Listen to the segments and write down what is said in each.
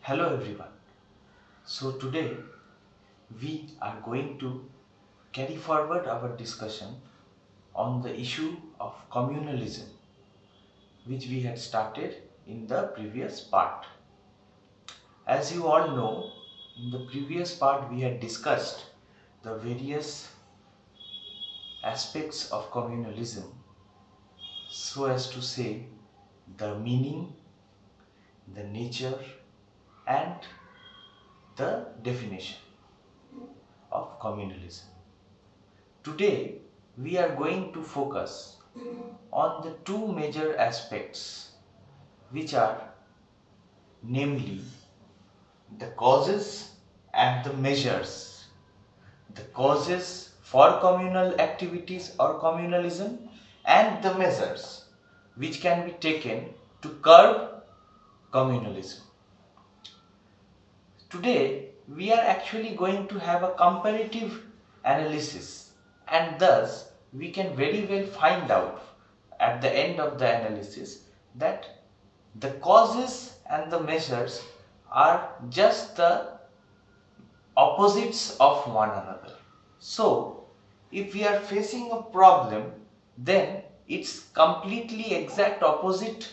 Hello everyone. So today we are going to carry forward our discussion on the issue of communalism, which we had started in the previous part. As you all know, in the previous part we had discussed the various aspects of communalism, so as to say the meaning, the nature and the definition of communalism. Today we are going to focus on the two major aspects, which are namely the causes and the measures. The causes for communal activities or communalism and the measures which can be taken to curb communalism. Today we are actually going to have a comparative analysis, and thus we can very well find out at the end of the analysis that the causes and the measures are just the opposites of one another. So if we are facing a problem, then its completely exact opposite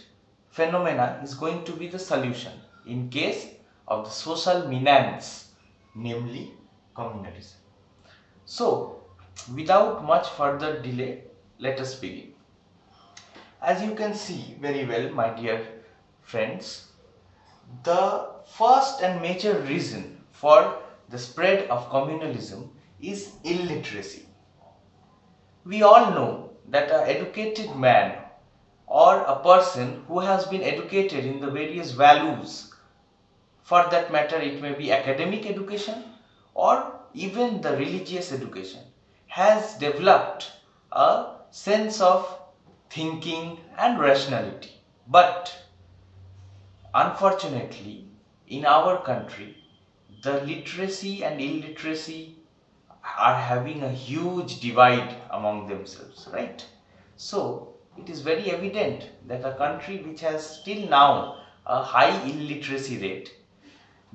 phenomena is going to be the solution in case of the social menace, namely communalism. So without much further delay, let us begin. As you can see very well, my dear friends, the first and major reason for the spread of communalism is illiteracy. We all know that an educated man or a person who has been educated in the various values, for that matter it may be academic education or even the religious education, has developed a sense of thinking and rationality. But unfortunately, in our country, the literacy and illiteracy are having a huge divide among themselves, right? So it is very evident that a country which has still now a high illiteracy rate,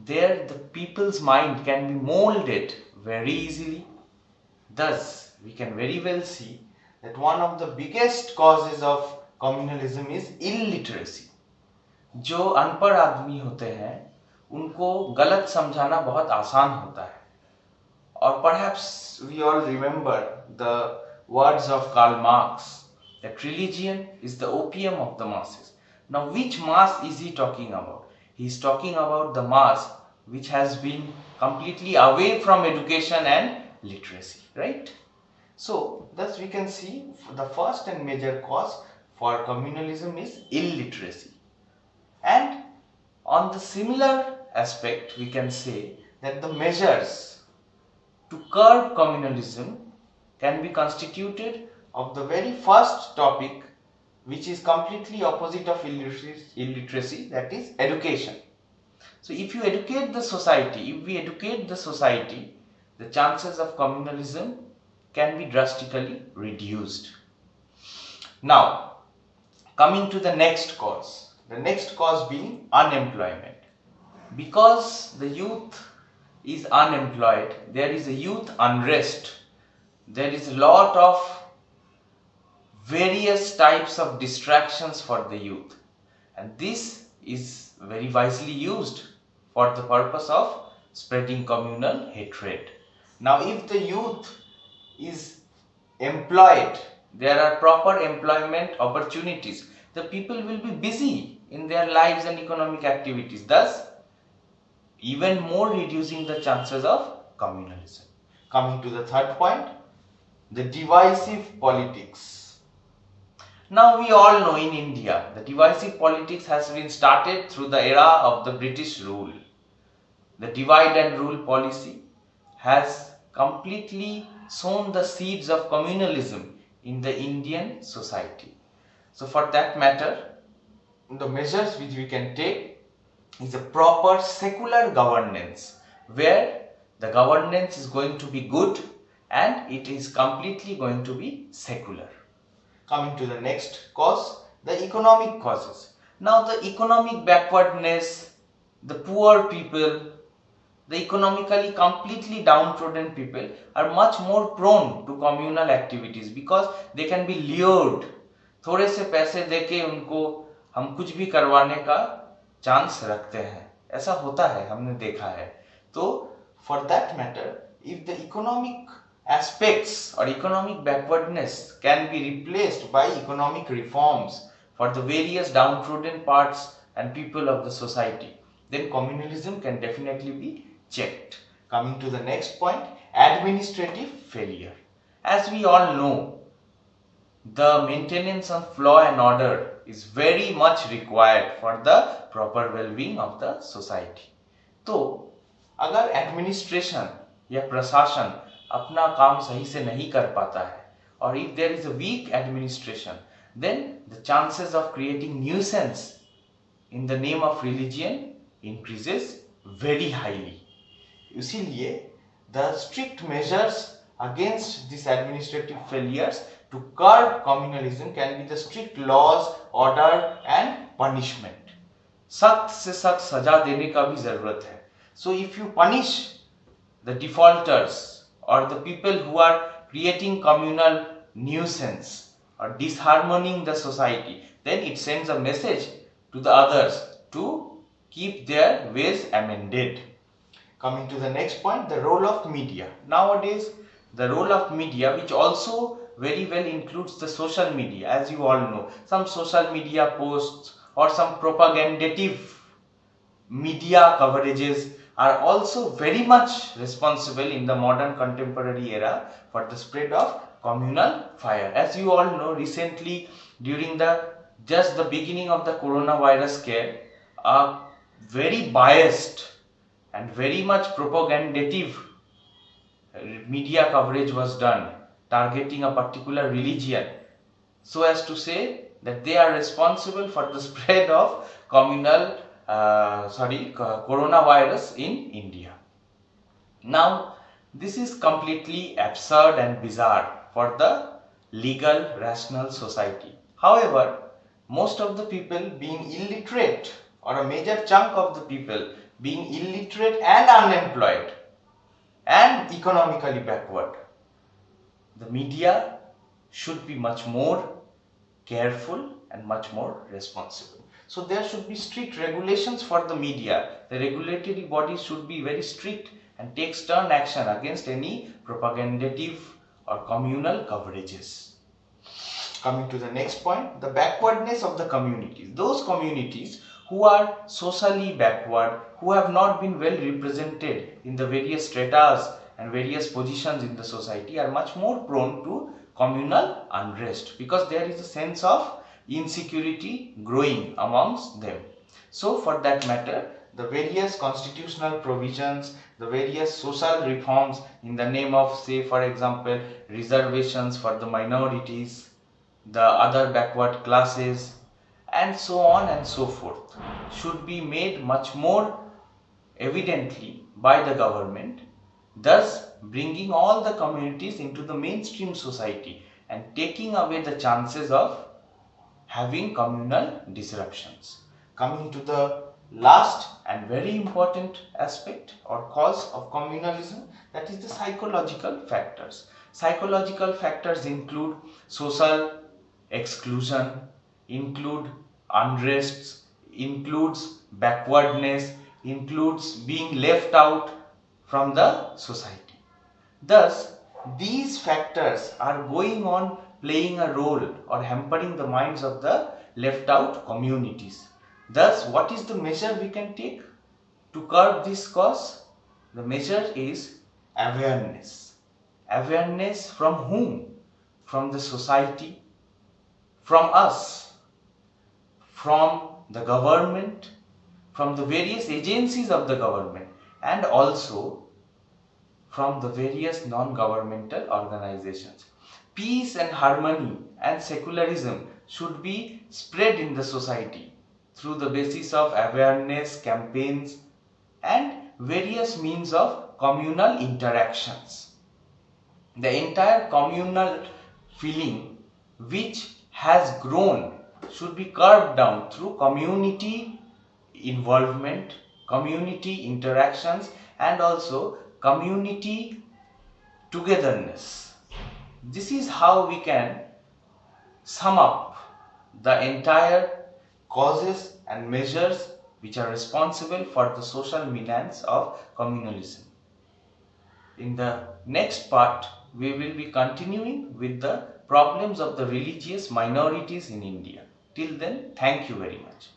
there the people's mind can be molded very easily. Thus, we can very well see that one of the biggest causes of communalism is illiteracy. जो अनपढ़ आदमी होते हैं उनको गलत समझाना बहुत आसान होता है. Or perhaps we all remember the words of Karl Marx that religion is the opium of the masses. Now which mass is he talking about? He is talking about the mass which has been completely away from education and literacy, right? So thus we can see the first and major cause for communalism is illiteracy. And on the similar aspect, we can say that the measures to curb communalism can be constituted of the very first topic, which is completely opposite of illiteracy, that is education. So if you educate the society, if we educate the society, the chances of communalism can be drastically reduced. Now, coming to the next cause. The next cause being unemployment. Because the youth is unemployed, there is a youth unrest. There is a lot of various types of distractions for the youth. And this is very wisely used for the purpose of spreading communal hatred. Now, if the youth is employed, there are proper employment opportunities, the people will be busy in their lives and economic activities, thus even more reducing the chances of communalism. Coming to the third point, the divisive politics. Now we all know in India, the divisive politics has been started through the era of the British rule. The divide and rule policy has completely sown the seeds of communalism in the Indian society. So for that matter, the measures which we can take is a proper secular governance, where the governance is going to be good and it is completely going to be secular. Coming to the next cause, the economic causes. Now the economic backwardness, the poor people, the economically completely downtrodden people are much more prone to communal activities because they can be lured. थोड़े से पैसे देके उनको हम कुछ भी करवाने का चांस रखते हैं, ऐसा होता है, हमने देखा है. तो for that matter, if the economic aspects or economic backwardness can be replaced by economic reforms for the various downtrodden parts and people of the society, then communalism can definitely be checked. Coming to the next point, administrative failure. As we all know, the maintenance of law and order is very much required for the proper well-being of the society. तो अगर administration या प्रशासन अपना काम सही से नहीं कर पाता है, और if there is a weak administration, then the chances of creating nuisance in the name of religion increases very highly. इसीलिए the strict measures against these administrative failures to curb communalism can be the strict laws, order and punishment. सख्त से सख्त सजा देने का भी जरूरत है. So if you punish the defaulters or the people who are creating communal nuisance or disharmoning the society, then it sends a message to the others to keep their ways amended. Coming to the next point, the role of media. Nowadays, the role of media, which also very well includes the social media, as you all know, some social media posts or some propagandative media coverages are also very much responsible in the modern contemporary era for the spread of communal fire. As you all know, recently during just the beginning of the coronavirus scare, a very biased and very much propagandative media coverage was done targeting a particular religion, so as to say that they are responsible for the spread of coronavirus in India. Now, this is completely absurd and bizarre for the legal, rational society. However, most of the people being illiterate, or a major chunk of the people being illiterate and unemployed and economically backward, the media should be much more careful and much more responsible. So there should be strict regulations for the media. The regulatory bodies should be very strict and take stern action against any propagandative or communal coverages. Coming to the next point, the backwardness of the communities. Those communities who are socially backward, who have not been well represented in the various stratas and various positions in the society, are much more prone to communal unrest because there is a sense of insecurity growing amongst them. So for that matter, the various constitutional provisions, the various social reforms in the name of, say for example, reservations for the minorities, the other backward classes, and so on and so forth, should be made much more evidently by the government, thus bringing all the communities into the mainstream society and taking away the chances of having communal disruptions. Coming to the last and very important aspect or cause of communalism, that is the psychological factors. Psychological factors include social exclusion, include unrests, includes backwardness, includes being left out from the society. Thus, these factors are going on playing a role or hampering the minds of the left out communities. Thus, what is the measure we can take to curb this cause? The measure is awareness. Awareness from whom? From the society, from us, from the government, from the various agencies of the government, and also from the various non-governmental organizations. Peace and harmony and secularism should be spread in the society through the basis of awareness, campaigns, and various means of communal interactions. The entire communal feeling which has grown should be curbed down through community involvement, community interactions, and also community togetherness. This is how we can sum up the entire causes and measures which are responsible for the social menace of communalism. In the next part, we will be continuing with the problems of the religious minorities in India. Till then, thank you very much.